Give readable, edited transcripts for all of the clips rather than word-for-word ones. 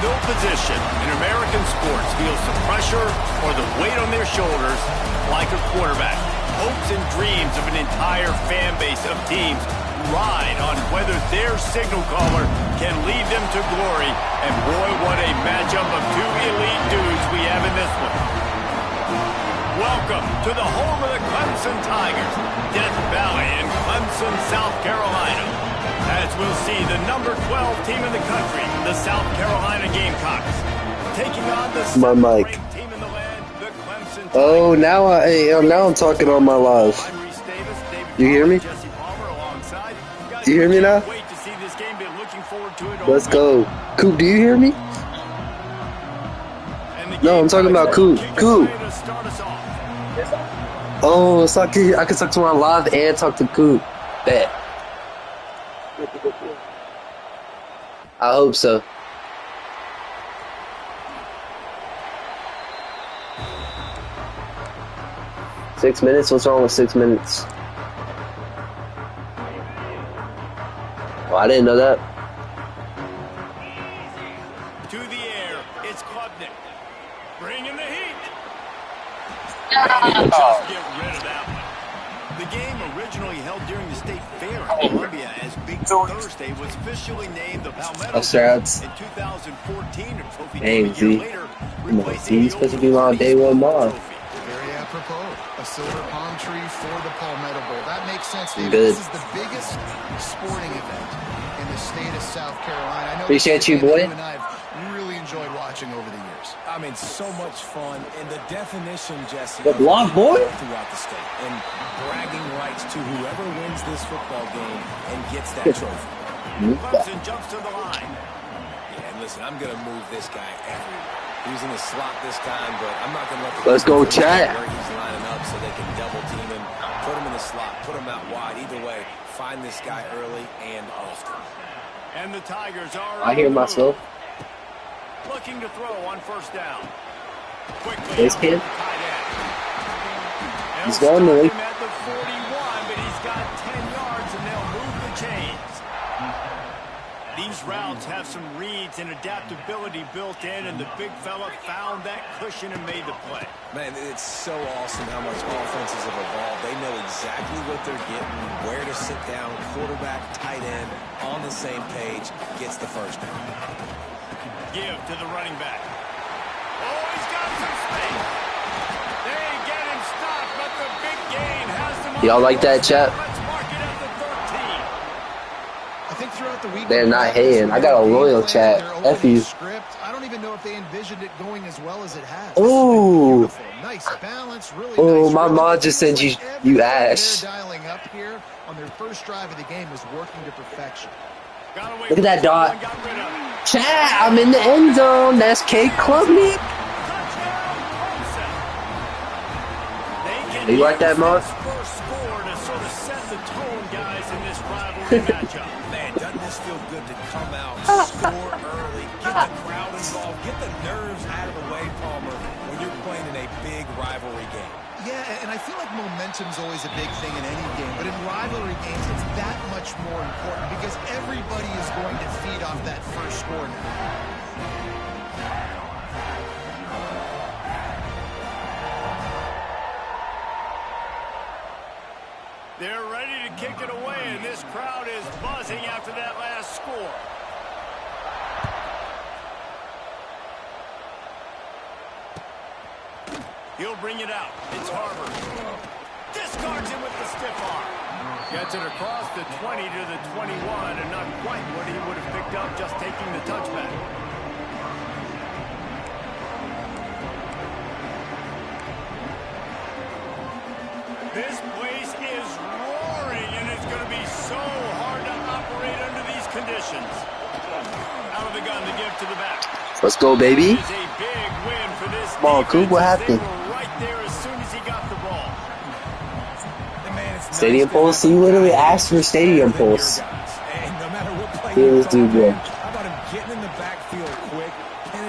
No position in American sports feels the pressure or the weight on their shoulders like a quarterback. Hopes and dreams of an entire fan base of teams ride on whether their signal caller can lead them to glory. And boy, what a matchup of two elite dudes we have in this one. Welcome to the home of the Clemson Tigers, Death Valley in Clemson, South Carolina. As we'll see the number 12 team in the country, the South Carolina Gamecocks, taking on the seventh-ranked team in the land, the Clemson Tigers. Oh, now I'm talking on my live. You hear me? You hear me now? Let's go. Coop, do you hear me? No, I'm talking about Coop. Coop. Oh, so I can talk to my live and talk to Coop. Bet. I hope so. Six minutes? What's wrong with 6 minutes? Oh, I didn't know that. To the air, it's Klubnik. Bringing the heat. Just get rid of that one. The game originally held during the State Fair in Columbia as Big Thursday was officially named the Palmetto in 2014. A trophy came a year later, replacing he's supposed to be my day one mod. Very apropos. A silver palm tree for the Palmetto Bowl. That makes sense, David. Good. This is the biggest sporting event in the state of South Carolina. I know appreciate you, boy. You and I have really enjoyed watching over the years. I mean, so much fun, and the definition, Jesse, the block, boy, throughout the state, and bragging rights to whoever wins this football game and gets that trophy. Clemson jumps to the line. Yeah, and listen, I'm going to move this guy everywhere. He's in the slot this time, but I'm not going to let the let's go, chat. Where he's lining up so they can double team him, put him in the slot, put him out wide. Either way, find this guy early and often. And the Tigers are I hear myself. Looking to throw on first down. Quickly. This kid. He's going to lead. At the 41, but he's got 10 yards and they'll move the chains. These routes have some reads and adaptability built in, and the big fella found that cushion and made the play. Man, it's so awesome how much offenses have evolved. They know exactly what they're getting, where to sit down, quarterback, tight end, on the same page, gets the first down. Give to the running back. Oh, he's got some space. They get him stopped, but the big gain has them. Y'all like that, chat? Let's mark it at the 13. I think throughout the week they're not hating. I got a loyal chat. F you. I don't even know if they envisioned it going as well as it has. Oh, nice balance, really oh, nice. my mom just said you ass. Dialing up here on their first drive of the game is working to perfection. Look at that dot. Chat, I'm in the end zone. That's Kate Klubnik. You like that, Mark? Man, doesn't this feel good to come out, score early, get the crowd involved, get the nerves out of the way, Palmer, when you're playing in a big rivalry game. Yeah, and I feel like momentum's always a big thing in any game, but in rivalry games, it's that much more important because everybody is going to feed off that first score now. They're ready to kick it away, and this crowd is buzzing after that last score. He'll bring it out. It's Harvard. Discards him with the stiff arm. Gets it across the 20 to the 21, and not quite what he would have picked up just taking the touchback. This place is roaring, and it's going to be so hard to operate under these conditions. Out of the gun to give to the back. Let's go, baby. It's a big win for this Come on, Coop, what happened? right there as soon as he got the ball. Stadium Pulse? You literally asked for Stadium Pulse. Yeah, let's do good. How about him getting in the backfield quick,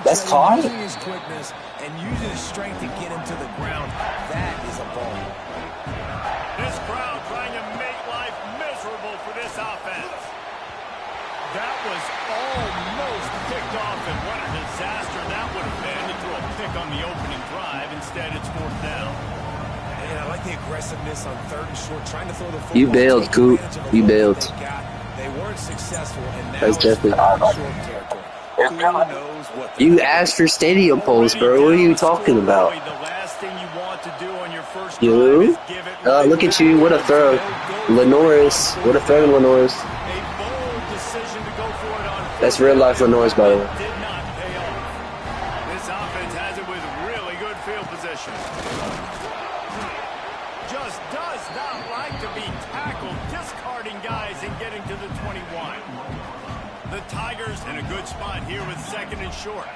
that's caught. using his quickness and using his strength to get him to the ground. That is a ball. This crowd trying to make life miserable for this offense. That was almost picked off, and what a disaster that would have been to throw a pick on the opening drive. Instead, it's 4th down. And I like the aggressiveness on 3rd and short, trying to throw the football. You bailed, Coop. You bailed. They weren't successful, and now That's definitely short territory. Who knows what You asked for stadium polls, bro. What are you talking about? The last thing you want to do on your first You? Look at you. What a throw. Lenoris. What a throw, Lenoris. That's real life Lenoris, by the way. Did not pay off. This offense has it with really good field position. Just does not like to be tackled, discarding guys and getting to the 21. The Tigers in a good spot here with 2nd and short.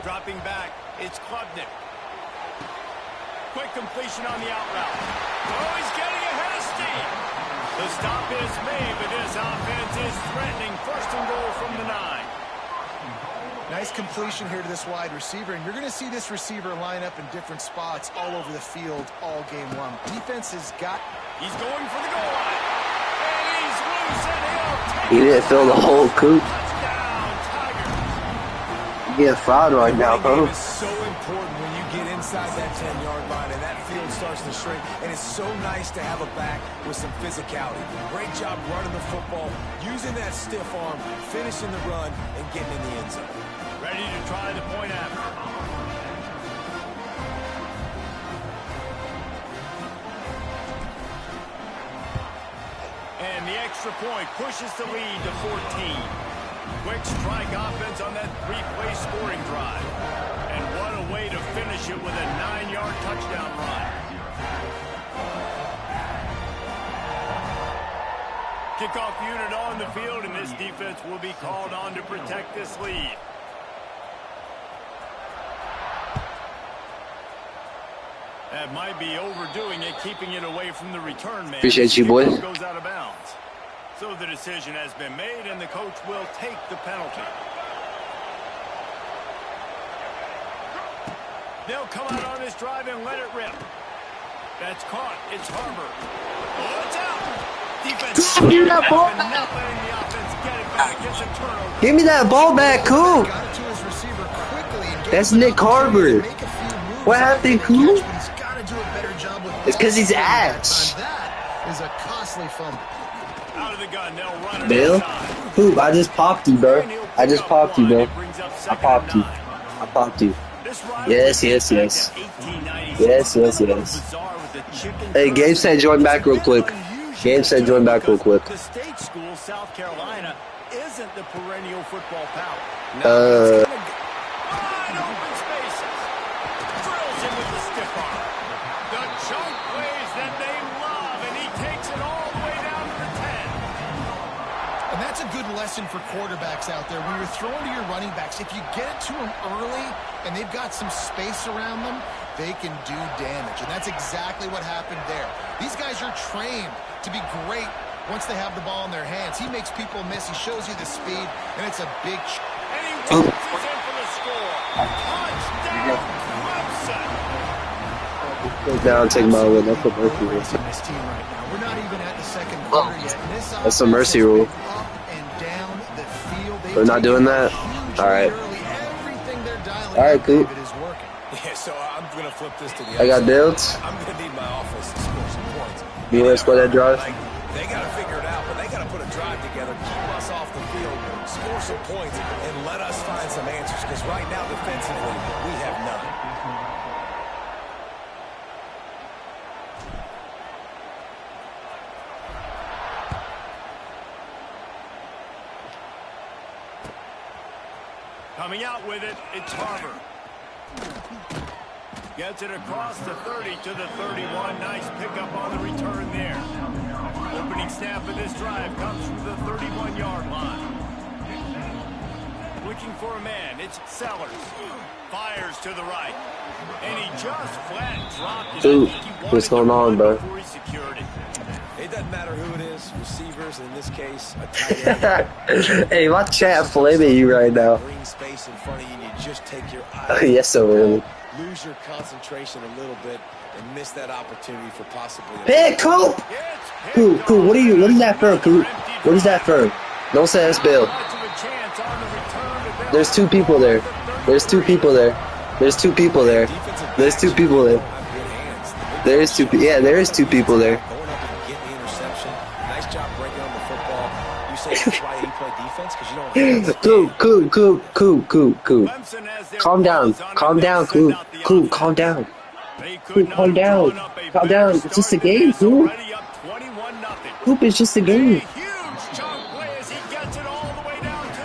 Dropping back, it's Klubnik. Quick completion on the out route. Oh, he's getting ahead of steam. The stop is made, but this offense is threatening. 1st and goal from the 9. Nice completion here to this wide receiver, and you're going to see this receiver line up in different spots all over the field all game long. Defense has got... He's going for the goal line. And he's loose, and he'll take He didn't fill the whole coop. touchdown, Tigers. You get fouled right now, bro. It's so important when you get inside that 10-yard line and that field starts to shrink. And it's so nice to have a back with some physicality. Great job running the football, using that stiff arm, finishing the run, and getting in the end zone. Ready to try the point after. And the extra point pushes the lead to 14. Quick strike offense on that 3-play scoring drive. And what a way to finish it with a 9-yard touchdown run. Kickoff unit on the field, and this defense will be called on to protect this lead. That might be overdoing it, keeping it away from the return man. Appreciate you, boy. Goes out of bounds. So the decision has been made, and the coach will take the penalty. They'll come out on this drive and let it rip. That's caught. It's Harbor. Oh, it's out. Defense. Give me that ball not letting the offense get it back. It's a turnover. Give me that ball back, Coop. Got it to his receiver quickly and gave That's him an Nick opportunity Harbor. to make a few moves What after happened, the Coop? catch, but he's got to do a better job with It's because he's ball handling ass. that time. That is a costly fumble. Out of the gun. They'll run it Bill? inside. Coop, I just popped you, bro. I just popped you, bro. I popped you. I popped you. Yes, yes, yes. Yes, yes, yes. Hey, Gabe said join back real quick. Gabe said join back real quick. The state school, South Carolina, isn't the perennial football power. Uh, Wide open spaces. Drills him with the stiff arm. The chunk plays that they love, and he takes it all the way down to the 10. And that's a good lesson for quarterbacks out there. When you're throwing to your running backs, if you get it to them early and they've got some space around them, they can do damage. And that's exactly what happened there. These guys are trained to be great once they have the ball in their hands. He makes people miss. He shows you the speed, and it's a big... And he waltzes in for the score. Touchdown, Clemson. go down, take my win. That's a mercy rule. This team right now. We're not even at the second quarter yet. This That's a mercy rule. up and down the field. They're not doing that? All right. Everything they're dialing All right, up, cool. David, is working. Yeah, so I'm going to flip this to the I got outside. builds. I'm going to need my offense to score some points. You want to score that drive? Like, they got to figure it out, but they got to put a drive together, keep us off the field, score some points, and let us find some answers, because right now, defensively, we have none. Coming out with it, it's Harbor. Gets it across the 30 to the 31. Nice pickup on the return there. Opening snap of this drive comes from the 31-yard line. Looking for a man, it's Sellers. Fires to the right. And he just flat dropped it. Dude, I think he wanted what's going to on, run bro? before he secured it. It doesn't matter who it is, receivers, in this case, a tight end. Hey, my chat flaming you right now. Green space in front of you, and you just take your eyes. Yes, so really. Lose your concentration a little bit and miss that opportunity for possibly a Hey, Coop! It's Coop, what are you? What is that for, Coop? What is that for? Don't say that's Bill. There's two people there. There's two people there. There's two people there. There's two people there. There is two. Yeah, there is two people there. Going up and getting the interception. Nice job breaking on the football. You say that's why you play defense because you don't. Coop. Calm down. Calm down, Coop. Coop, calm down. Coop, calm down. Calm down. It's just a game, Coop. Coop, it's just a game.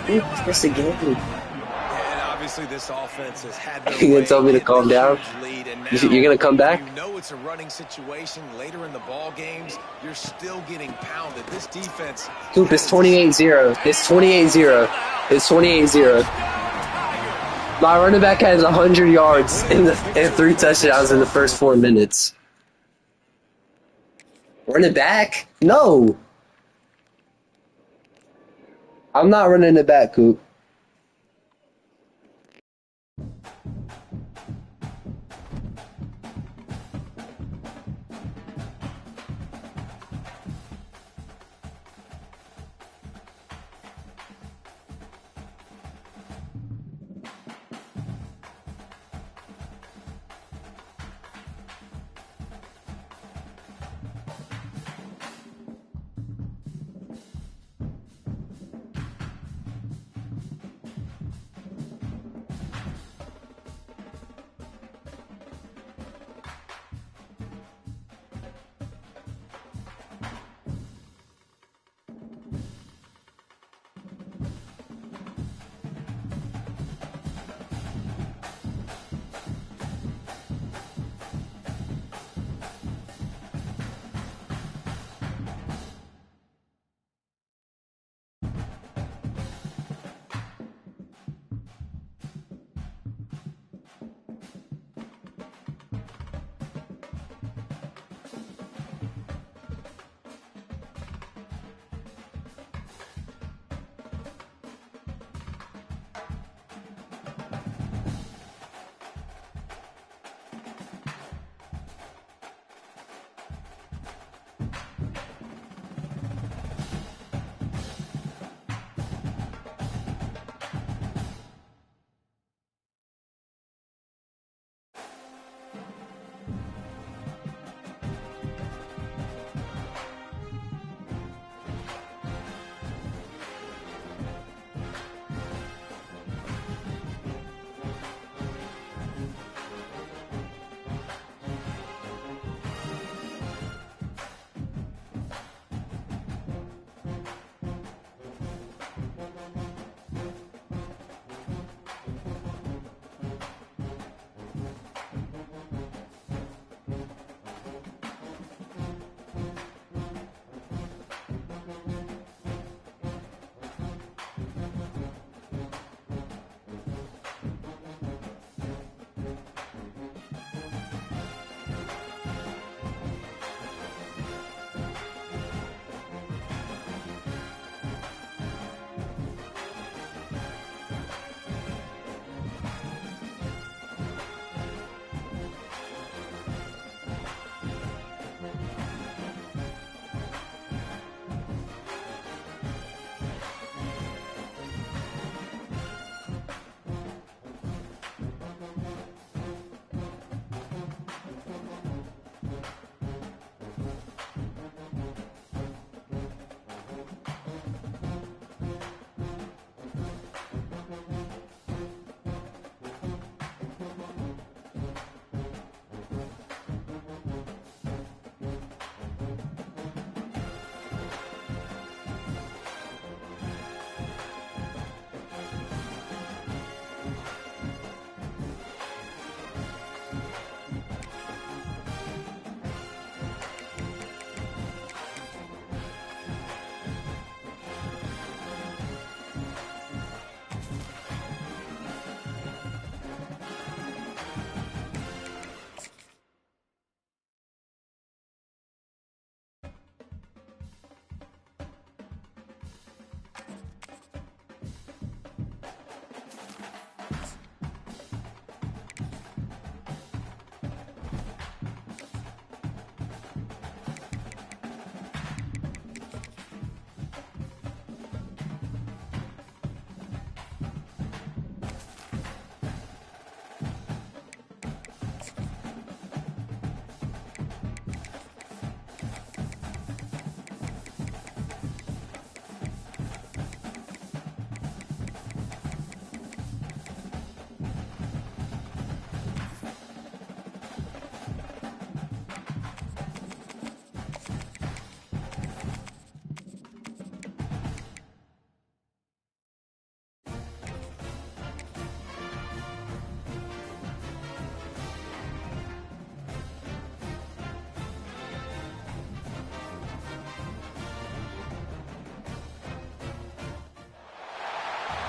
Coop, it's just a game. And obviously this offense has had their You gonna tell me to calm down? You're gonna come back? You know it's a running situation later in the ball games. You're still getting pounded. This defense. Coop, it's 28-0. It's 28-0. It's 28-0. My running back has 100 yards and 3 touchdowns in the first 4 minutes. Run it back? No. I'm not running it back, Coop.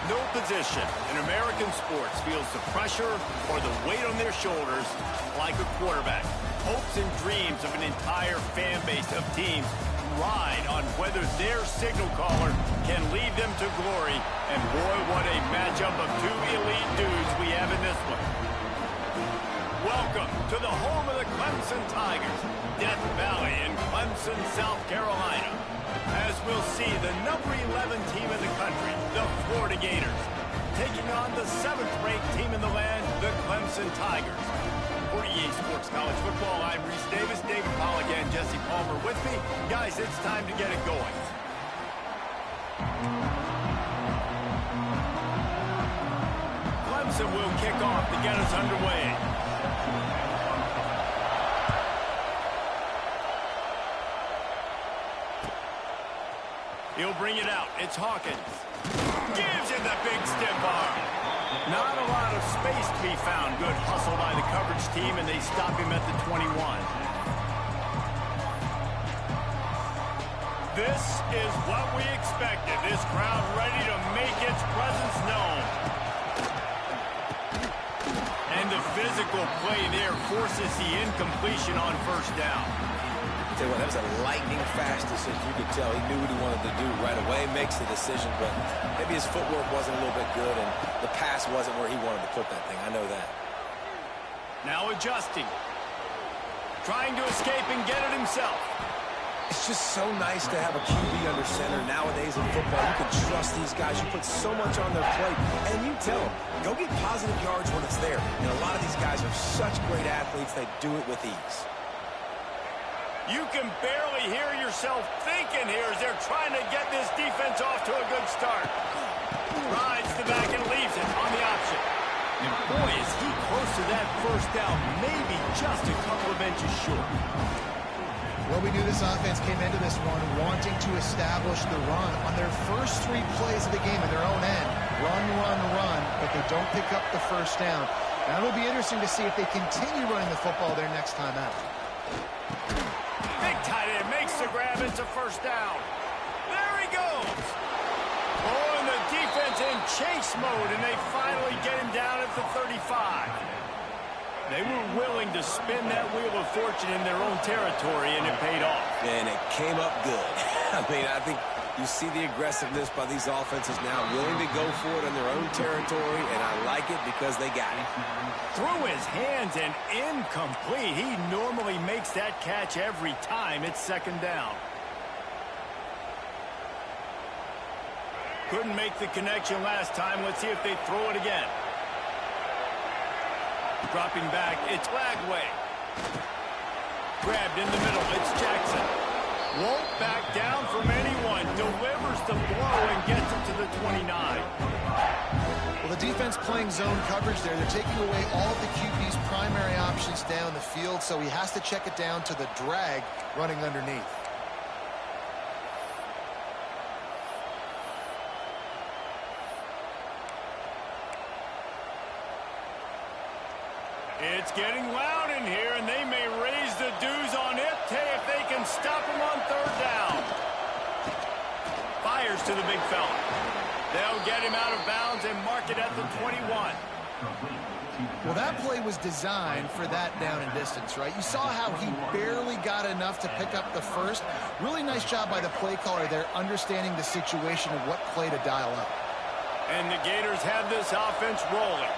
No position in American sports feels the pressure or the weight on their shoulders like a quarterback. Hopes and dreams of an entire fan base of teams ride on whether their signal caller can lead them to glory. And boy, what a matchup of two elite dudes we have in this one. Welcome to the home of the Clemson Tigers, Death Valley in Clemson, South Carolina. As we'll see, the number 11 team in the country, the Florida Gators, taking on the 7th-ranked team in the land, the Clemson Tigers. For EA Sports College Football, I'm Reese Davis, David Pollock, and Jesse Palmer with me. Guys, it's time to get it going. Clemson will kick off to get us underway. He'll bring it out. It's Hawkins. Gives it the big stiff arm. Not a lot of space to be found. Good hustle by the coverage team, and they stop him at the 21. This is what we expected. This crowd ready to make its presence known. And the physical play there forces the incompletion on first down. Tell you what, that was a lightning-fast decision. You could tell he knew what he wanted to do right away, makes the decision, but maybe his footwork wasn't a little bit good, and the pass wasn't where he wanted to put that thing. I know that. Now adjusting. Trying to escape and get it himself. It's just so nice to have a QB under center nowadays in football. You can trust these guys. You put so much on their plate, and you tell them, go get positive yards when it's there. And a lot of these guys are such great athletes, they do it with ease. You can barely hear yourself thinking here as they're trying to get this defense off to a good start. Rides the back and leaves it on the option. And boy, is he close to that first down, maybe just a couple of inches short. Well, we knew this offense came into this one wanting to establish the run on their first 3 plays of the game in their own end. Run, run, run, but they don't pick up the first down. Now it'll be interesting to see if they continue running the football their next time out. Big tight end makes the grab. It's a first down. There he goes. Oh, and the defense in chase mode, and they finally get him down at the 35. They were willing to spin that wheel of fortune in their own territory, and it paid off. And it came up good. I mean, I think you see the aggressiveness by these offenses now, willing to go for it in their own territory, and I like it because they got it. Through his hands and incomplete. He normally makes that catch every time it's second down. Couldn't make the connection last time. Let's see if they throw it again. Dropping back, it's Lagway. Grabbed in the middle, it's Jackson. Won't back down from anyone. Delivers the blow and gets it to the 29. Well, the defense playing zone coverage there. They're taking away all of the QB's primary options down the field, so he has to check it down to the drag running underneath. It's getting loud in here, and they may raise the dues on it. Hey, if they can stop him on third down. Fires to the big fella. They'll get him out of bounds and mark it at the 21. Well, that play was designed for that down and distance, right? You saw how he barely got enough to pick up the first. Really nice job by the play caller there, understanding the situation of what play to dial up. And the Gators have this offense rolling.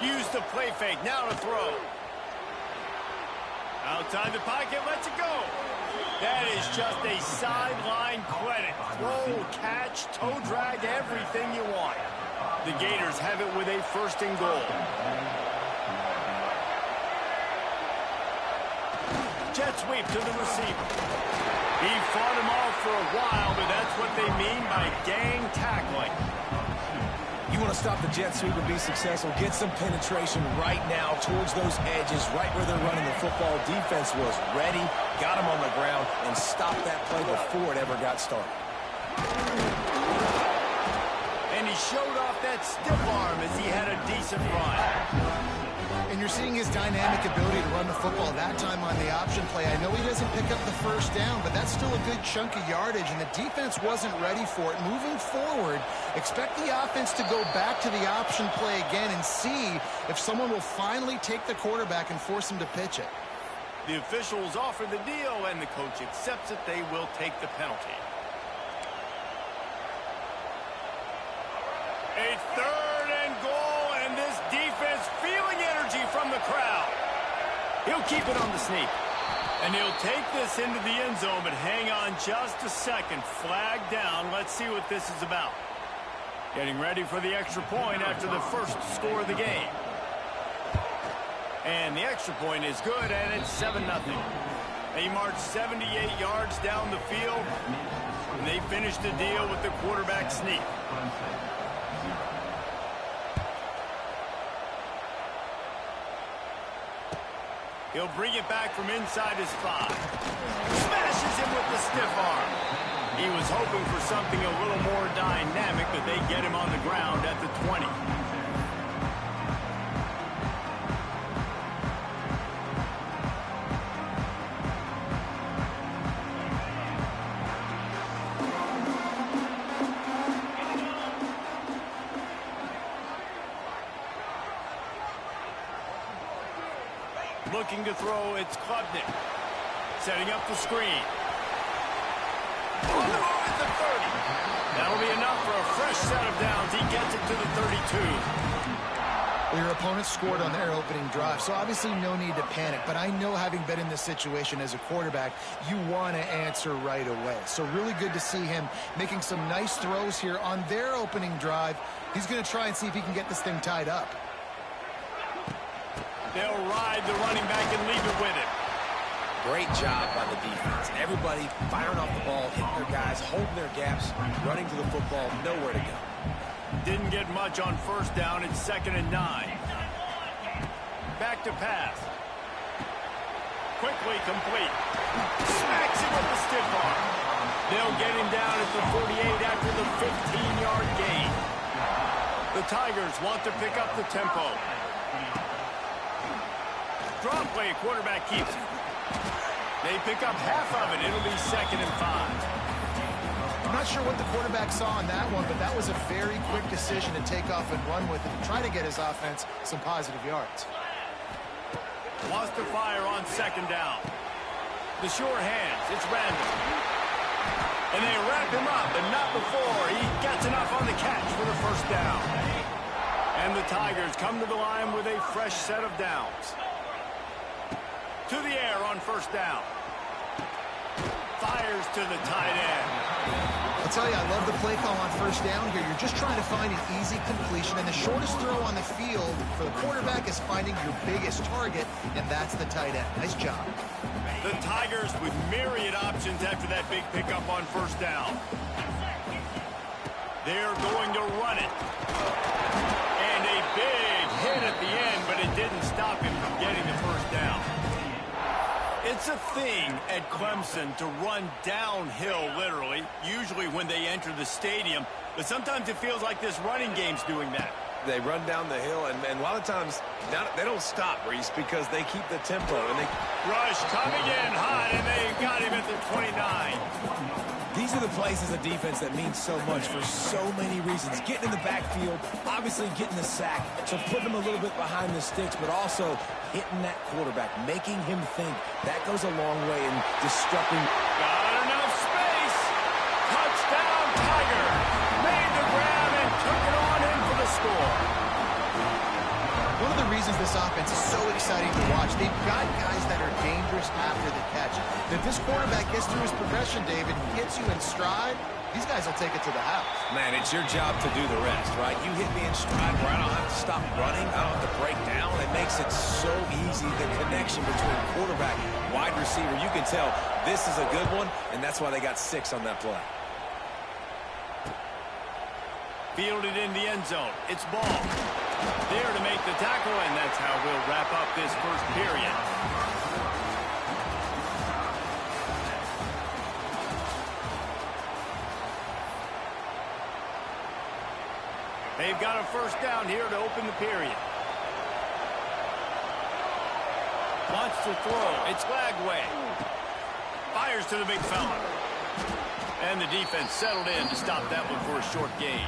Use the play fake, now to throw. Outside the pocket, lets it go. That is just a sideline credit. Throw, catch, toe drag, everything you want. The Gators have it with a first and goal. Jet sweep to the receiver. He fought him off for a while, but that's what they mean by gang tackling. You want to stop the jet sweep and be successful, get some penetration right now towards those edges, right where they're running the football. Defense was ready, got him on the ground, and stopped that play before it ever got started. And he showed off that stiff arm as he had a decent run. And you're seeing his dynamic ability to run the football that time on the option play. I know he doesn't pick up the first down, but that's still a good chunk of yardage, and the defense wasn't ready for it. Moving forward, expect the offense to go back to the option play again and see if someone will finally take the quarterback and force him to pitch it. The officials offer the deal, and the coach accepts it. They will take the penalty. A 3rd and goal, and this defense feeling energy from the crowd. He'll keep it on the sneak. And he'll take this into the end zone, but hang on just a second. Flag down. Let's see what this is about. Getting ready for the extra point after the first score of the game. And the extra point is good, and it's 7-0. They marched 78 yards down the field, and they finished the deal with the quarterback sneak. He'll bring it back from inside his 5. Smashes him with the stiff arm. He was hoping for something a little more dynamic, but they get him on the ground at the 20. Looking to throw, it's Klubnik. Setting up the screen. On the move at the 30. That'll be enough for a fresh set of downs. He gets it to the 32. Well, your opponent scored on their opening drive, so obviously no need to panic. But I know, having been in this situation as a quarterback, you want to answer right away. So really good to see him making some nice throws here on their opening drive. He's going to try and see if he can get this thing tied up. They'll ride the running back and leave it with him. Great job by the defense. Everybody firing off the ball, hitting their guys, holding their gaps, running to the football, nowhere to go. Didn't get much on first down. It's 2nd and 9. Back to pass. Quickly complete. Smacks him with the stiff arm. They'll get him down at the 48 after the 15-yard gain. The Tigers want to pick up the tempo. Draw play, quarterback keeps it. They pick up half of it. It'll be 2nd and 5. I'm not sure what the quarterback saw on that one, but that was a very quick decision to take off and run with it and try to get his offense some positive yards. Wants to fire on 2nd down. The sure hands. It's random. And they wrap him up, but not before he gets enough on the catch for the first down. And the Tigers come to the line with a fresh set of downs. To the air on first down. Fires to the tight end. I'll tell you, I love the play call on first down here. You're just trying to find an easy completion, and the shortest throw on the field for the quarterback is finding your biggest target, and that's the tight end. Nice job. The Tigers with myriad options after that big pickup on first down. They're going to run it. And a big hit at the end, but it didn't stop him from getting the first down. It's a thing at Clemson to run downhill, literally, usually when they enter the stadium. But sometimes it feels like this running game's doing that. They run down the hill, and a lot of times they don't stop, Reese, because they keep the tempo. And they rush coming in hot, and they got him at the 29. These are the plays as a defense that mean so much for so many reasons. Getting in the backfield, obviously getting the sack, so putting him a little bit behind the sticks, but also hitting that quarterback, making him think. That goes a long way in disrupting. Got enough space. Touchdown, Tiger. Made the grab and took it on in for the score. One of the reasons this offense is so exciting to watch, they've got guys that are dangerous after the catch. If this quarterback gets through his progression, David, and gets you in stride, these guys will take it to the house. Man, it's your job to do the rest, right? You hit me in stride where I don't have to stop running. I don't have to break down. It makes it so easy, the connection between quarterback and wide receiver. You can tell this is a good one, and that's why they got 6 on that play. Fielded in the end zone. It's ball. There to make the tackle, and that's how we'll wrap up this first period. They've got a first down here to open the period. Wants to throw. It's Lagway. Fires to the big fella. And the defense settled in to stop that one for a short gain.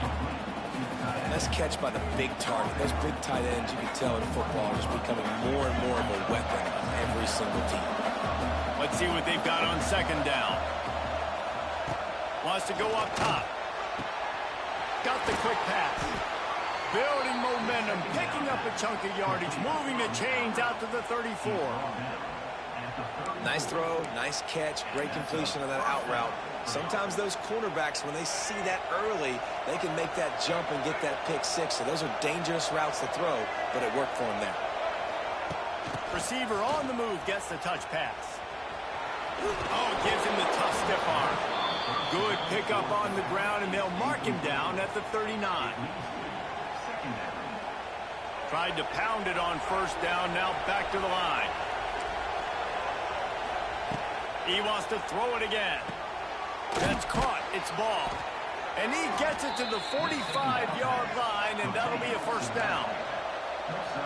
Nice catch by the big target. Those big tight ends, you can tell in football, are just becoming more and more of a weapon on every single team. Let's see what they've got on second down. Wants to go up top. Got the quick pass. Building momentum, picking up a chunk of yardage, moving the chains out to the 34. Nice throw, nice catch, great completion on that out route. Sometimes those cornerbacks, when they see that early, they can make that jump and get that pick six. So those are dangerous routes to throw, but it worked for him there. Receiver on the move gets the touch pass. Oh, gives him the tough stiff arm. Good pickup on the ground, and they'll mark him down at the 39. Tried to pound it on first down, now back to the line. He wants to throw it again. That's caught. It's ball. And he gets it to the 45-yard line, and that'll be a first down.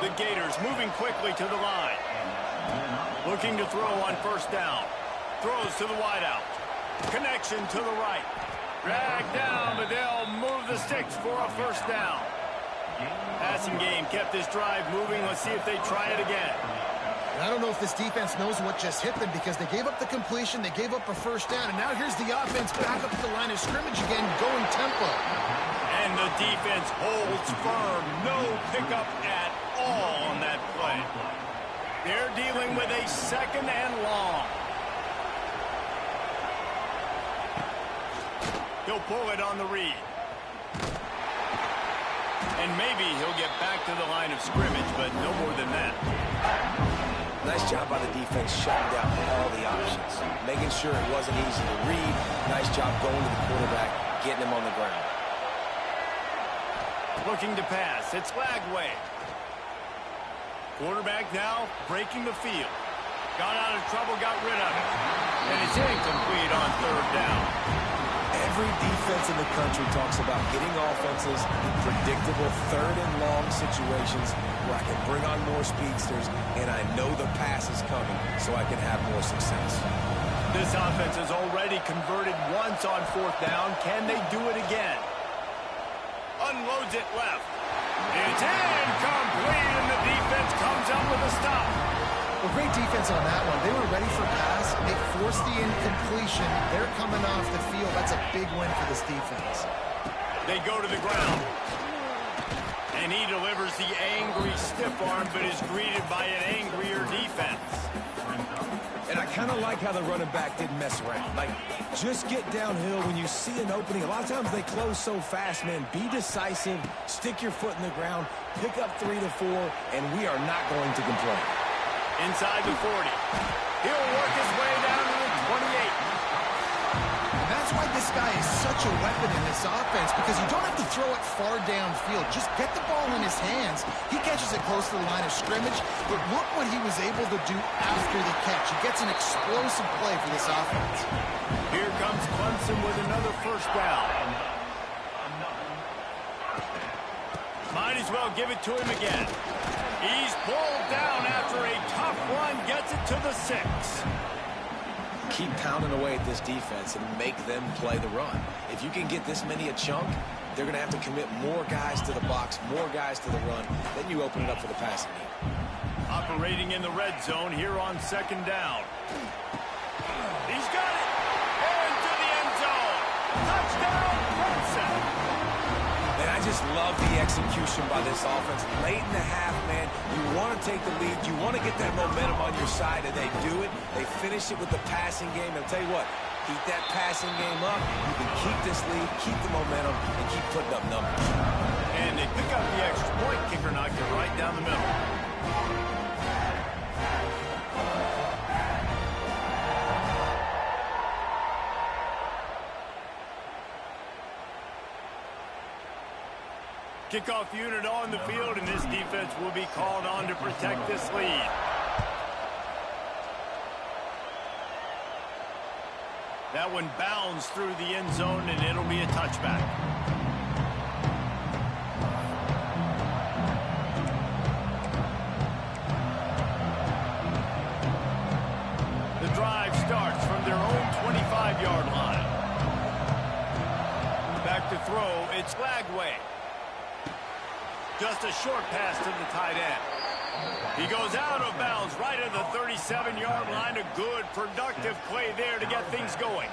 The Gators moving quickly to the line. Looking to throw on first down. Throws to the wideout. Connection to the right. Dragged down, but they'll move the sticks for a first down. Passing game kept this drive moving. Let's see if they try it again. I don't know if this defense knows what just hit them because they gave up the completion, they gave up a first down, and now here's the offense back up to the line of scrimmage again, going tempo. And the defense holds firm. No pickup at all on that play. They're dealing with a second and long. He'll pull it on the read. And maybe he'll get back to the line of scrimmage, but no more than that. Nice job by the defense shutting down all the options, making sure it wasn't easy to read. Nice job going to the quarterback, getting him on the ground. Looking to pass. It's Lagway. Quarterback now breaking the field. Got out of trouble, got rid of it. And it's incomplete on third down. Every defense in the country talks about getting offenses in predictable third and long situations where I can bring on more speedsters and I know the pass is coming so I can have more success. This offense has already converted once on fourth down. Can they do it again? Unloads it left. It's incomplete, and the defense comes up with a stop. Well, great defense on that one. They were ready for pass. They forced the incompletion. They're coming off the field. That's a big win for this defense. They go to the ground. And he delivers the angry stiff arm, but is greeted by an angrier defense. And I kind of like how the running back didn't mess around. Like, just get downhill when you see an opening. A lot of times they close so fast, man. Be decisive, stick your foot in the ground, pick up 3 to 4, and we are not going to complain. Inside the 40. He'll work his way down to the 28. And that's why this guy is such a weapon in this offense, because you don't have to throw it far downfield. Just get the ball in his hands. He catches it close to the line of scrimmage, but look what he was able to do after the catch. He gets an explosive play for this offense. Here comes Clemson with another first down. Might as well give it to him again. He's pulled down after a tough run, gets it to the 6. Keep pounding away at this defense and make them play the run. If you can get this many a chunk, they're going to have to commit more guys to the box, more guys to the run. Then you open it up for the passing game. Operating in the red zone here on second down. He's got it. Into the end zone. Touchdown, Clemson. And I just love the execution by this offense. Late in the half, man, you want to take the lead. You want to get that momentum on your side, and they do it. They finish it with the passing game. And I'll tell you what, keep that passing game up. You can keep this lead, keep the momentum, and keep putting up numbers. And they pick up the extra point. Kicker knocked it right down the middle. Kickoff unit on the field, and this defense will be called on to protect this lead. That one bounds through the end zone, and it'll be a touchback. drive starts from their own 25-yard line. Back to throw, it's Lagway. Just a short pass to the tight end. He goes out of bounds right at the 37-yard line. A good, productive play there to get things going.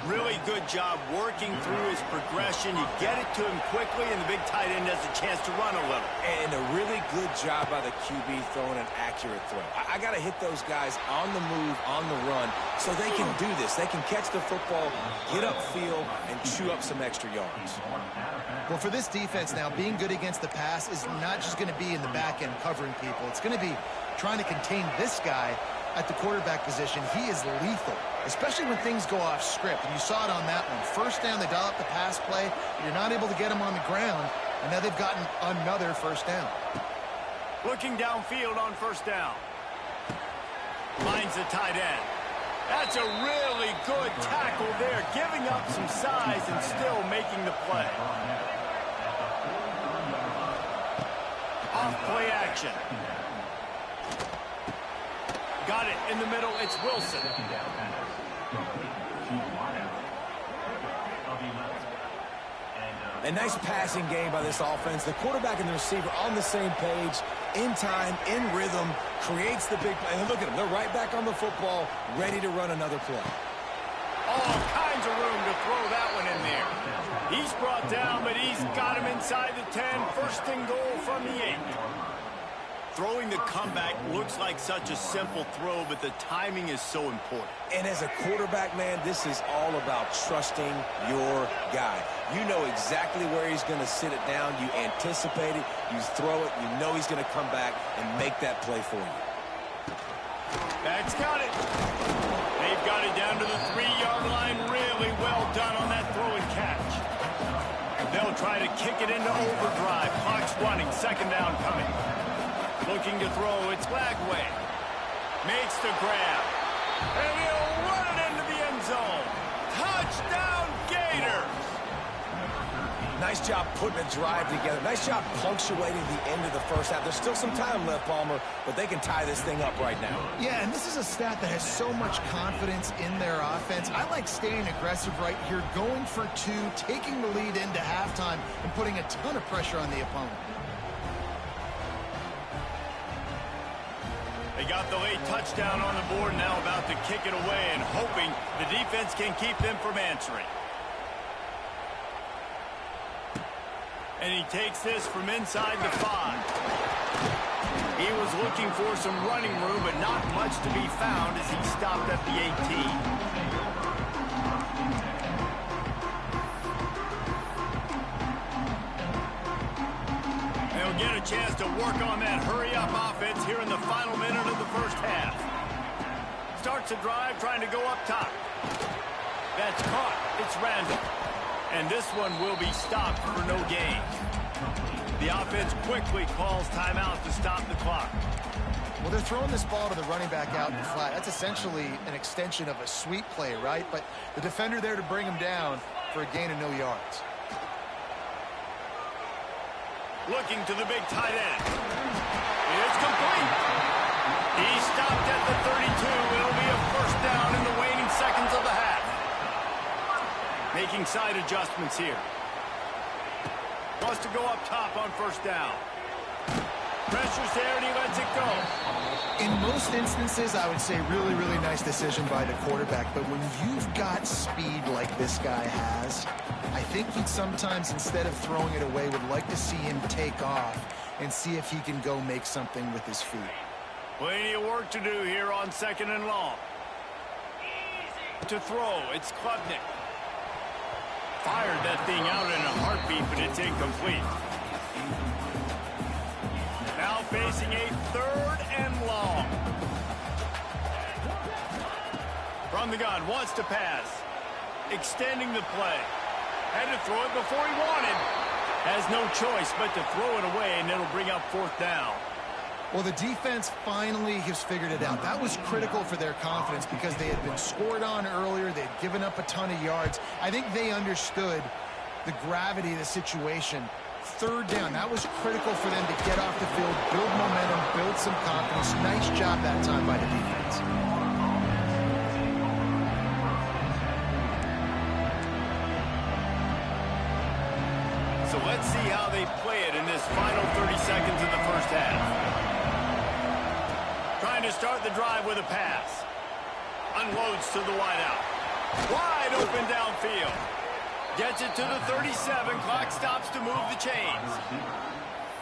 Really good job working through his progression. You get it to him quickly, and the big tight end has a chance to run a little. And a really good job by the QB throwing an accurate throw. I got to hit those guys on the move, on the run, so they can do this. They can catch the football, get upfield, and chew up some extra yards. Well, for this defense now, being good against the pass is not just going to be in the back end covering people. It's going to be trying to contain this guy at the quarterback position. He is lethal, especially when things go off script. And you saw it on that one. First down, they dial up the pass play. You're not able to get him on the ground, and now they've gotten another first down. Looking downfield on first down. Finds the tight end. That's a really good tackle there, giving up some size and still making the play. Off play action. Got it in the middle. It's Wilson. A nice passing game by this offense. The quarterback and the receiver on the same page, in time, in rhythm, creates the big play. And look at them. They're right back on the football, ready to run another play. All kinds of room to throw that one in there. He's brought down, but he's got him inside the 10. First and goal from the 8. Throwing the comeback looks like such a simple throw, but the timing is so important. And as a quarterback, man, this is all about trusting your guy. You know exactly where he's going to sit it down. You anticipate it. You throw it. You know he's going to come back and make that play for you. Back's got it. They've got it down to the 3-yard line. Really well done on that throw and catch. They'll try to kick it into overdrive. Clock's running. Second down coming. Looking to throw, it's Lagway. Makes the grab. And he'll run it into the end zone. Touchdown, Gators! Nice job putting a drive together. Nice job punctuating the end of the first half. There's still some time left, Palmer, but they can tie this thing up right now. Yeah, and this is a stat that has so much confidence in their offense. I like staying aggressive right here, going for 2, taking the lead into halftime, and putting a ton of pressure on the opponent. They got the late touchdown on the board, now about to kick it away and hoping the defense can keep them from answering. And he takes this from inside the 5. He was looking for some running room, but not much to be found as he stopped at the 18. They'll get a chance to work on that hurry-up offense here in the final minute of the first half. Starts a drive trying to go up top. That's caught. It's Randall. And this one will be stopped for no gain. The offense quickly calls timeout to stop the clock. Well, they're throwing this ball to the running back out in the flat. That's essentially an extension of a sweep play, right? But the defender there to bring him down for a gain of no yards. Looking to the big tight end. It's complete. He stopped at the 32. It'll be a first down in the waning seconds of the half. Making side adjustments here. Wants to go up top on first down. Pressure's there and he lets it go. In most instances, I would say really, really nice decision by the quarterback. But when you've got speed like this guy has, I think he'd sometimes, instead of throwing it away, would like to see him take off and see if he can go make something with his feet. Plenty of work to do here on second and long. To throw, it's Klubnik. Fired that thing out in a heartbeat, but it's incomplete. Now facing a third and long. From the gun, wants to pass. Extending the play. Had to throw it before he wanted. Has no choice but to throw it away, and it'll bring up fourth down. Well, the defense finally has figured it out. That was critical for their confidence because they had been scored on earlier. They had given up a ton of yards. I think they understood the gravity of the situation. Third down, that was critical for them to get off the field, build momentum, build some confidence. Nice job that time by the defense. let's see how they play it in this final 30 seconds of the first half. Trying to start the drive with a pass. Unloads to the wideout. Wide open downfield. Gets it to the 37. Clock stops to move the chains.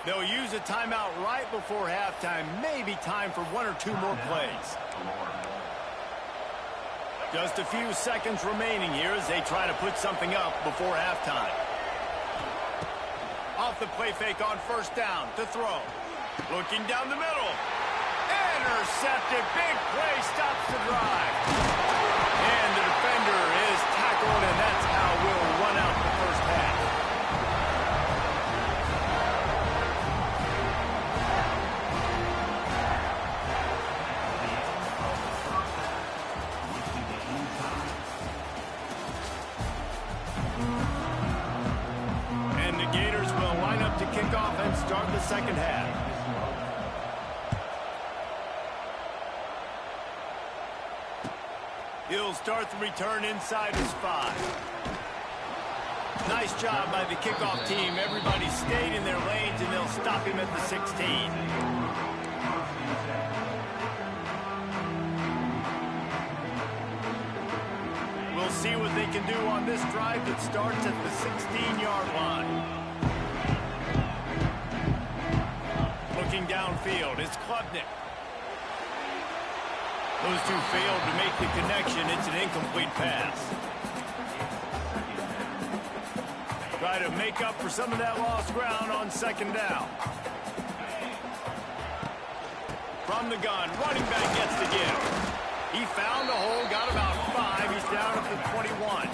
They'll use a timeout right before halftime. Maybe time for one or two more plays. Just a few seconds remaining here as they try to put something up before halftime. Off the play fake on first down to throw. Looking down the middle. Intercepted. Big play stops the drive. And the defender is tackled, and that's how we'll run out the first half. And the Gators will line up to kick off and start the second half. He'll start the return inside his 5. Nice job by the kickoff team. Everybody stayed in their lanes, and they'll stop him at the 16. We'll see what they can do on this drive that starts at the 16-yard line. Looking downfield, it's Klubnik. Those two failed to make the connection. It's an incomplete pass. Try to make up for some of that lost ground on second down. From the gun, running back gets the give. He found a hole, got about 5. He's down at the 21.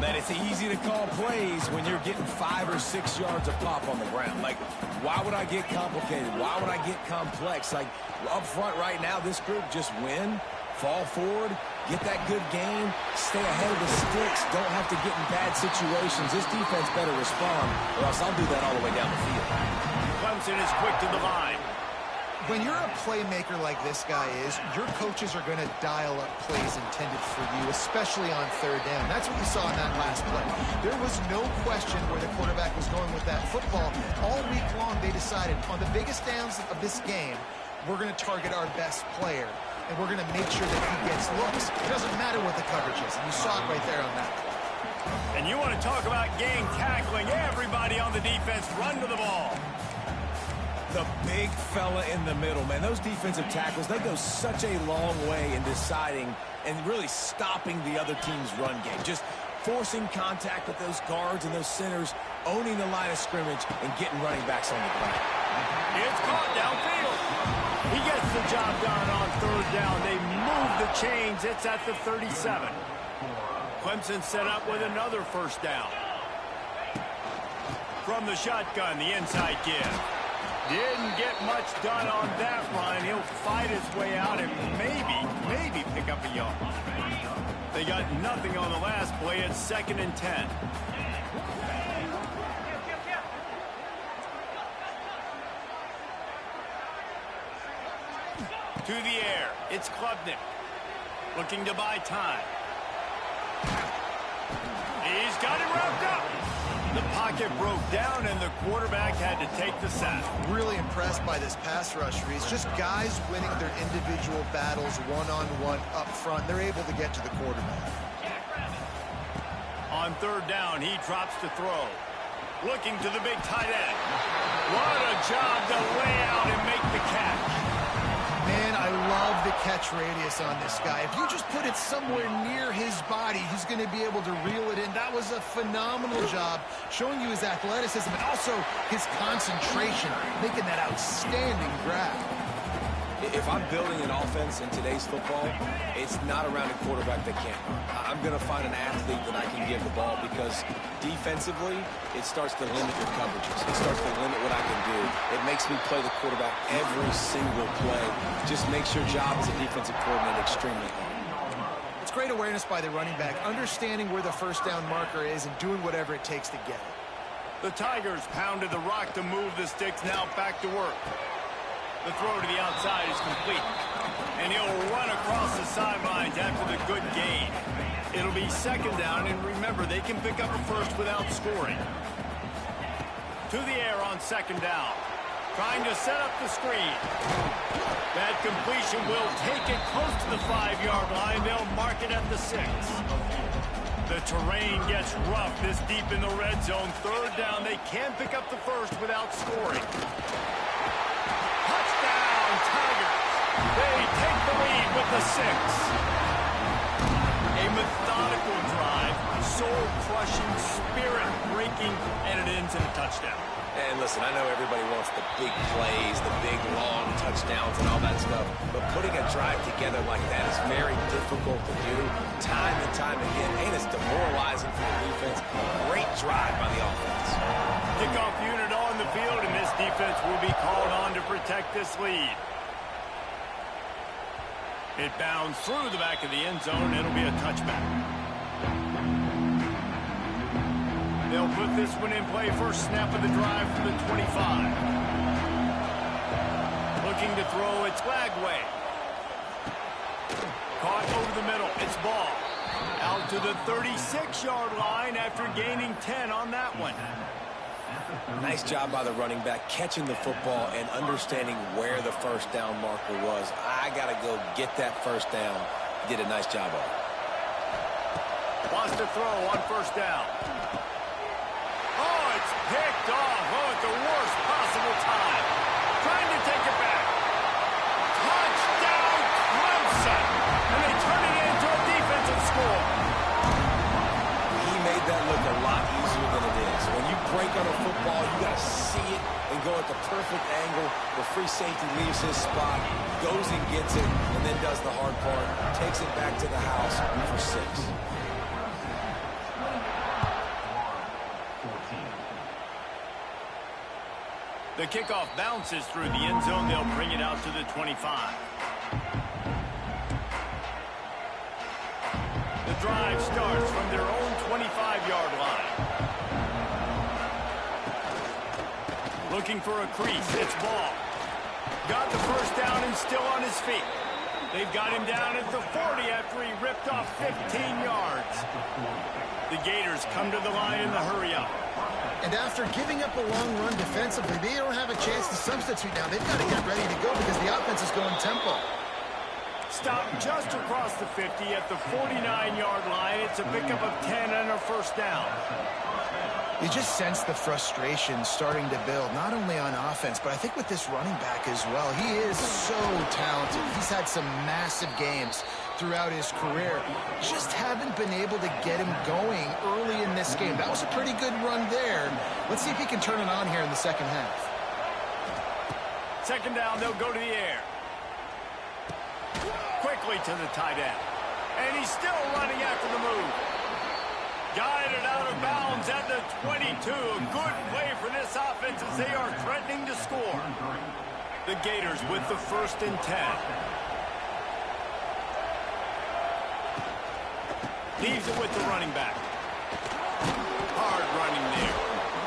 Man, it's easy to call plays when you're getting 5 or 6 yards of pop on the ground. Like, why would I get complicated? Why would I get complex? Like, up front right now, this group just win, fall forward, get that good game, stay ahead of the sticks, don't have to get in bad situations. This defense better respond, or else I'll do that all the way down the field. Clemson is quick to the line. When you're a playmaker like this guy is, your coaches are going to dial up plays intended for you, especially on third down. That's what you saw in that last play. There was no question where the quarterback was going with that football. All week long, they decided on the biggest downs of this game, we're going to target our best player, and we're going to make sure that he gets looks. It doesn't matter what the coverage is, and you saw it right there on that play. And you want to talk about gang tackling. Everybody on the defense run to the ball. The big fella in the middle, man. Those defensive tackles, they go such a long way in deciding and really stopping the other team's run game. Just forcing contact with those guards and those centers, owning the line of scrimmage, and getting running backs on the ground. It's caught downfield. He gets the job done on third down. They move the chains. It's at the 37. Clemson set up with another first down. From the shotgun, the inside give. Didn't get much done on that run. He'll fight his way out and maybe pick up a yard. They got nothing on the last play. It's 2nd and 10. To the air. It's Klubnik. Looking to buy time. He's got it wrapped up. The pocket broke down, and the quarterback had to take the sack. Really impressed by this pass rush, Reese. Just guys winning their individual battles one-on-one up front. They're able to get to the quarterback. On third down, he drops to throw. Looking to the big tight end. What a job to lay out and make the catch. Man, I love the catch radius on this guy. If you just put it somewhere near his body, he's going to be able to reel it in. That was a phenomenal job, showing you his athleticism and also his concentration, making that outstanding grab. If I'm building an offense in today's football, it's not around a quarterback that can't run. I'm going to find an athlete that I can give the ball because defensively, it starts to limit your coverages. It starts to limit what I can do. It makes me play the quarterback every single play. Just makes your job as a defensive coordinator extremely hard. It's great awareness by the running back, understanding where the first down marker is and doing whatever it takes to get it. The Tigers pounded the rock to move the sticks. Now back to work. The throw to the outside is complete. And he'll run across the sidelines after the good gain. It'll be 2nd down, and remember, they can pick up a first without scoring. To the air on second down. Trying to set up the screen. That completion will take it close to the 5-yard line. They'll mark it at the 6. The terrain gets rough this deep in the red zone. Third down. They can pick up the first without scoring. Touchdown, Tigers. They take the lead with the 6. A methodical drive, soul-crushing, spirit-breaking, and it ends in a touchdown. And listen, I know everybody wants the big plays, the big, long touchdowns and all that stuff, but putting a drive together like that is very difficult to do time and time again, and it's demoralizing for the defense. Great drive by the offense. Kickoff unit on the field, and this defense will be called on to protect this lead. It bounds through the back of the end zone. It'll be a touchback. They'll put this one in play. First snap of the drive from the 25. Looking to throw. It's Lagway. Caught over the middle. It's ball. Out to the 36-yard line after gaining 10 on that one. Nice job by the running back catching the football and understanding where the first down marker was. I got to go get that first down. He did a nice job of it. Wants to throw on first down. Oh, it's picked off. Oh, at the worst possible time. Trying to take it back. Touchdown, Clemson. And they turn it into a defensive score. He made that look a lot easier than it is. When you break on a football, you got to see it and go at the perfect angle. The free safety leaves his spot, goes and gets it, and then does the hard part, takes it back to the house for 6. The kickoff bounces through the end zone. They'll bring it out to the 25. The drive starts from their own 25-yard line. Looking for a crease. It's ball. Got the first down and still on his feet. They've got him down at the 40 after he ripped off 15 yards. The Gators come to the line in the hurry-up. And after giving up a long run defensively, they don't have a chance to substitute now. They've got to get ready to go because the offense is going tempo. Stopped just across the 50 at the 49-yard line. It's a pickup of 10 and a first down. You just sense the frustration starting to build, not only on offense, but I think with this running back as well. He is so talented. He's had some massive games throughout his career. Just haven't been able to get him going early in this game. That was a pretty good run there. Let's see if he can turn it on here in the second half. Second down, they'll go to the air. Quickly to the tight end. And he's still running after the move. Guided out of bounds at the 22. A good play for this offense as they are threatening to score. The Gators with the 1st and 10. Leaves it with the running back. Hard running there.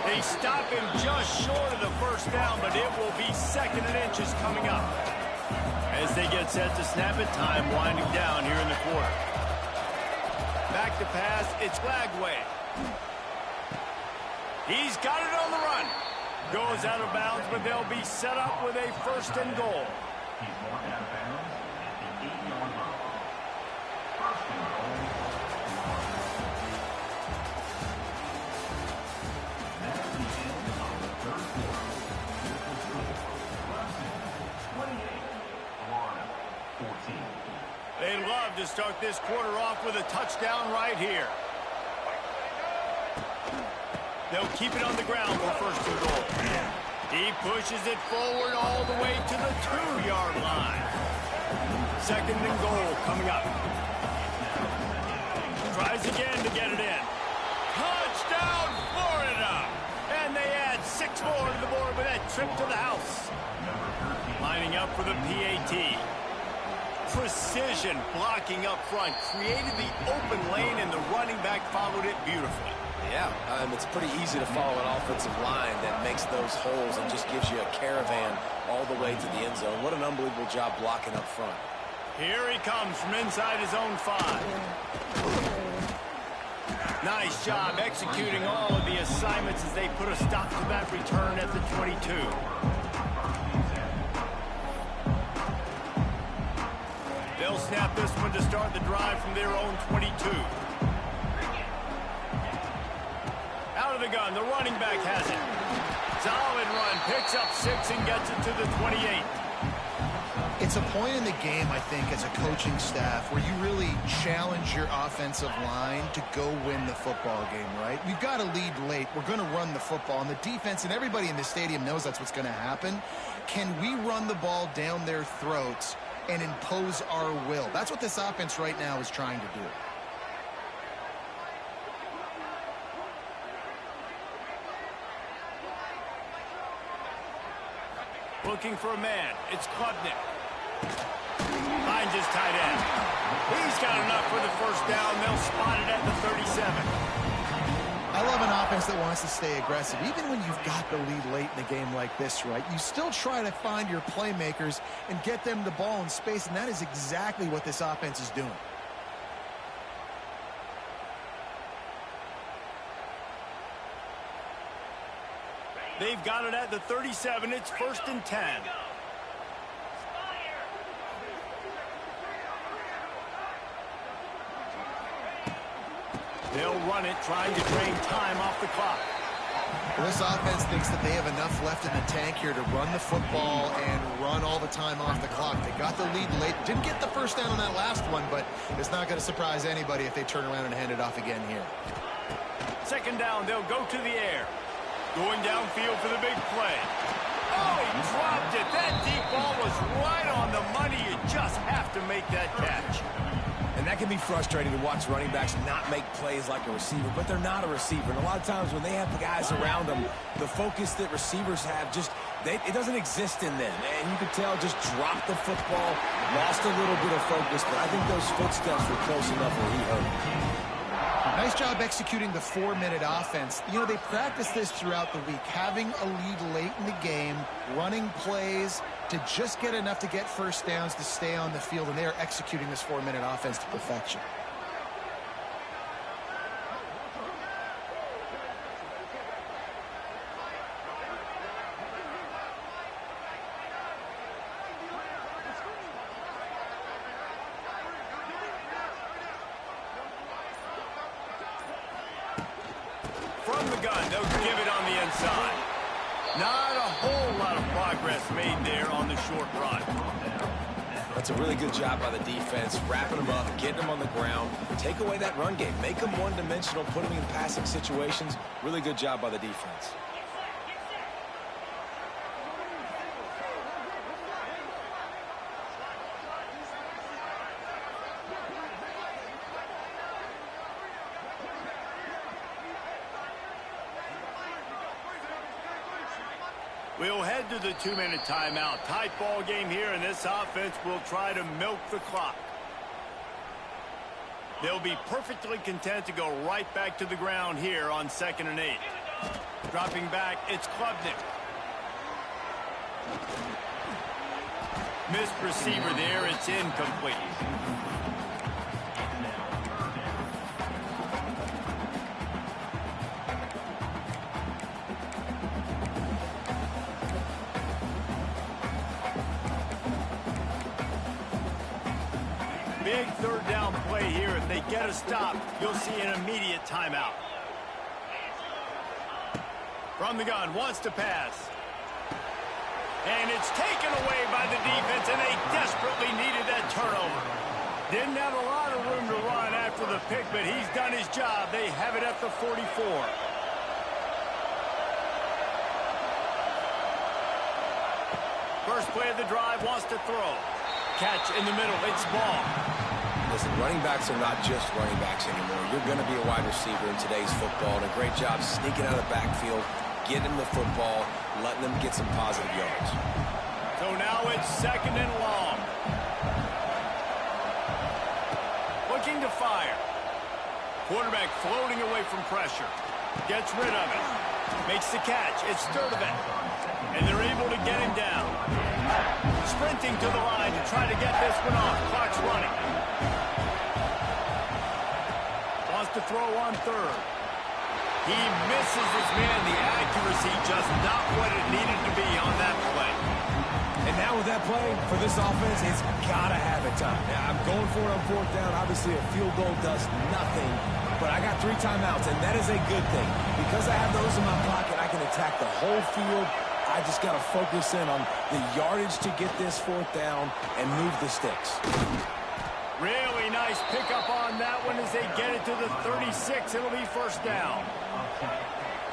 They stop him just short of the first down, but it will be 2nd and inches coming up. As they get set to snap it, time winding down here in the quarter. Back to pass, it's Lagway. He's got it on the run. Goes out of bounds, but they'll be set up with a 1st and goal. They love to start this quarter off with a touchdown right here. They'll keep it on the ground for 1st and goal. He pushes it forward all the way to the 2-yard line. 2nd and goal coming up. Tries again to get it in. Touchdown, Florida! And they add 6 more to the board with that trip to the house. Lining up for the PAT. Precision blocking up front, created the open lane, and the running back followed it beautifully. Yeah, it's pretty easy to follow an offensive line that makes those holes and just gives you a caravan all the way to the end zone. What an unbelievable job blocking up front. Here he comes from inside his own 5. Nice job executing all of the assignments as they put a stop to that return at the 22. They'll snap this one to start the drive from their own 22. Out of the gun, the running back has it. Solid run, picks up 6 and gets it to the 28. It's a point in the game, I think, as a coaching staff where you really challenge your offensive line to go win the football game, right? We've got to lead late. We're going to run the football. And the defense and everybody in the stadium knows that's what's going to happen. Can we run the ball down their throats and impose our will? That's what this offense right now is trying to do. Looking for a man. It's Klubnik. Finds his tight end. He's got enough for the first down. They'll spot it at the 37. I love an offense that wants to stay aggressive. Even when you've got the lead late in a game like this, right, you still try to find your playmakers and get them the ball in space, and that is exactly what this offense is doing. They've got it at the 37. It's 1st and 10. They'll run it, trying to drain time off the clock. Well, this offense thinks that they have enough left in the tank here to run the football and run all the time off the clock. They got the lead late. Didn't get the first down on that last one, but it's not going to surprise anybody if they turn around and hand it off again here. 2nd down, they'll go to the air. Going downfield for the big play. Oh, he dropped it. That deep ball was right on the money. You just have to make that catch. And that can be frustrating to watch running backs not make plays like a receiver, but they're not a receiver. And a lot of times when they have the guys around them, the focus that receivers have just, it doesn't exist in them. And you can tell just dropped the football, lost a little bit of focus, but I think those footsteps were close enough where he hurt. Nice job executing the 4-minute offense. You know, they practice this throughout the week, having a lead late in the game, running plays to just get enough to get first downs to stay on the field, and they are executing this 4-minute offense to perfection. From the gun, they'll give it on the inside. Not a whole lot of progress made there on the short run. That's a really good job by the defense, wrapping them up, getting them on the ground, take away that run game, make them one-dimensional, put them in passing situations. Really good job by the defense. We'll head to the 2-minute timeout. Tight ball game here, and this offense will try to milk the clock. They'll be perfectly content to go right back to the ground here on 2nd and 8. Dropping back, it's Klubnik. Missed receiver there, it's incomplete. Big 3rd down play here. If they get a stop, you'll see an immediate timeout. From the gun, wants to pass. And it's taken away by the defense, and they desperately needed that turnover. Didn't have a lot of room to run after the pick, but he's done his job. They have it at the 44. First play of the drive, wants to throw. Catch in the middle, it's ball. Listen, running backs are not just running backs anymore. You're going to be a wide receiver in today's football, and a great job sneaking out of the backfield, getting them the football, letting them get some positive yards. So now it's 2nd and long. Looking to fire. Quarterback floating away from pressure. Gets rid of it. Makes the catch. It's Sturdivant. And they're able to get him down. Sprinting to the line to try to get this one off. Clock's running. Wants to throw on third. He misses his man. The accuracy just not what it needed to be on that play. And now with that play, for this offense, it's got to have it time. Yeah, I'm going for it on fourth down. Obviously, a field goal does nothing, but I got 3 timeouts, and that is a good thing. Because I have those in my pocket, I can attack the whole field. I just got to focus in on the yardage to get this fourth down and move the sticks. Really nice pickup on that one as they get it to the 36. It'll be first down.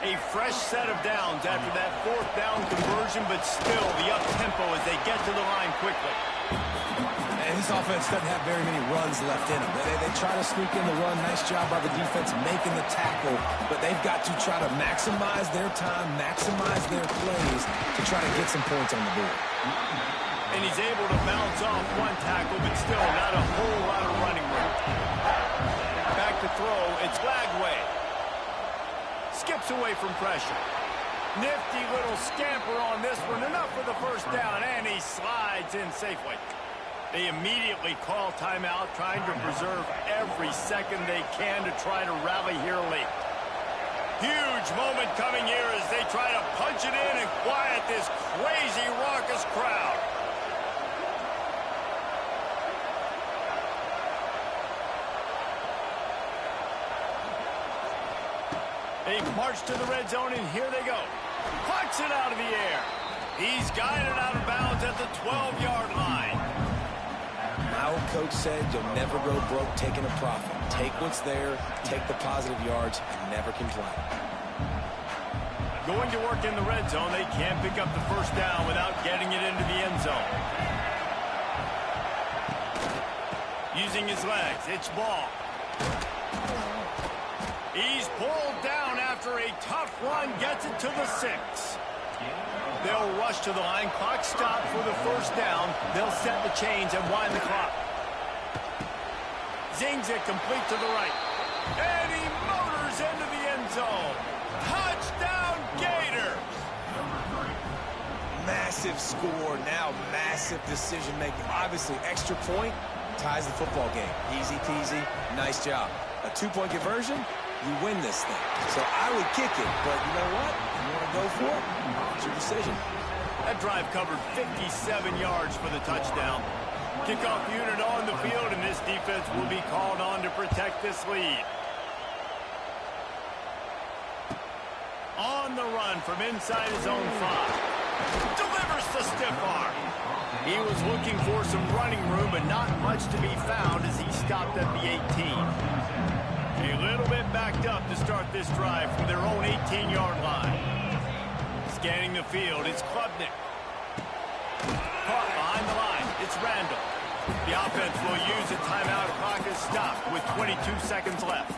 A fresh set of downs after that fourth down conversion, but still the up-tempo as they get to the line quickly. And this offense doesn't have very many runs left in them. They try to sneak in the run. Nice job by the defense making the tackle, but they've got to try to maximize their time, maximize their plays to try to get some points on the board. And he's able to bounce off one tackle, but still not a whole lot of running room. Back to throw. It's Lagway. Skips away from pressure. Nifty little scamper on this one. Enough for the first down, and he slides in safely. They immediately call timeout, trying to preserve every second they can to try to rally here late. Huge moment coming here as they try to punch it in and quiet this crazy, raucous crowd. They march to the red zone, and here they go. Pucks it out of the air. He's guided out of bounds at the 12-yard line. My old coach said you'll never go broke taking a profit. Take what's there, take the positive yards, and never complain. Going to work in the red zone, they can't pick up the first down without getting it into the end zone. Using his legs, it's ball. He's pulled down after a tough run, gets it to the 6. They'll rush to the line, clock stopped for the first down. They'll set the chains and wind the clock. Zings it complete to the right. And he motors into the end zone. Touchdown, Gator! Massive score, now massive decision-making. Obviously, extra point ties the football game. Easy peasy, nice job. A 2-point conversion, you win this thing. So I would kick it, but you know what? You want to go for it? It's your decision. That drive covered 57 yards for the touchdown. Kickoff unit on the field, and this defense will be called on to protect this lead. On the run from inside his own 5. Delivers the stiff arm. He was looking for some running room, but not much to be found as he stopped at the 18. A little bit backed up to start this drive from their own 18-yard line. Scanning the field, it's Klubnik. Caught behind the line, it's Randall. The offense will use a timeout. Clock is stopped with 22 seconds left.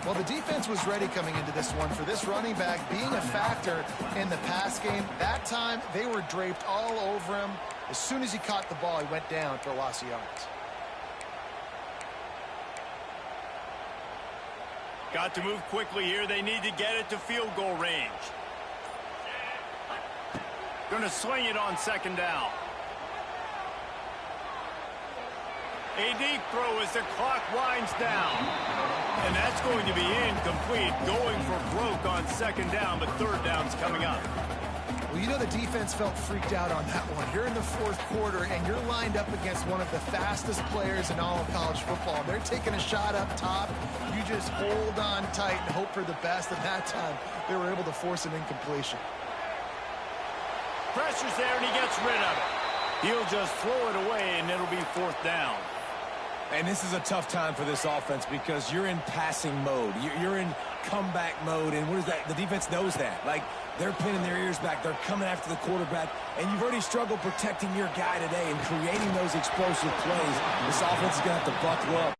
Well, the defense was ready coming into this one for this running back being a factor in the pass game. That time, they were draped all over him. As soon as he caught the ball, he went down for a loss of yards. Got to move quickly here. They need to get it to field goal range. Going to sling it on second down. A deep throw as the clock winds down. And that's going to be incomplete. Going for broke on second down, but third down's coming up. Well, you know the defense felt freaked out on that one. You're in the fourth quarter, and you're lined up against one of the fastest players in all of college football. They're taking a shot up top. You just hold on tight and hope for the best. At that time, they were able to force an incompletion. Pressure's there, and he gets rid of it. He'll just throw it away, and it'll be fourth down. And this is a tough time for this offense because you're in passing mode. You're in comeback mode, and what is that? The defense knows that. Like, they're pinning their ears back. They're coming after the quarterback, and you've already struggled protecting your guy today and creating those explosive plays. This offense is going to have to buckle up.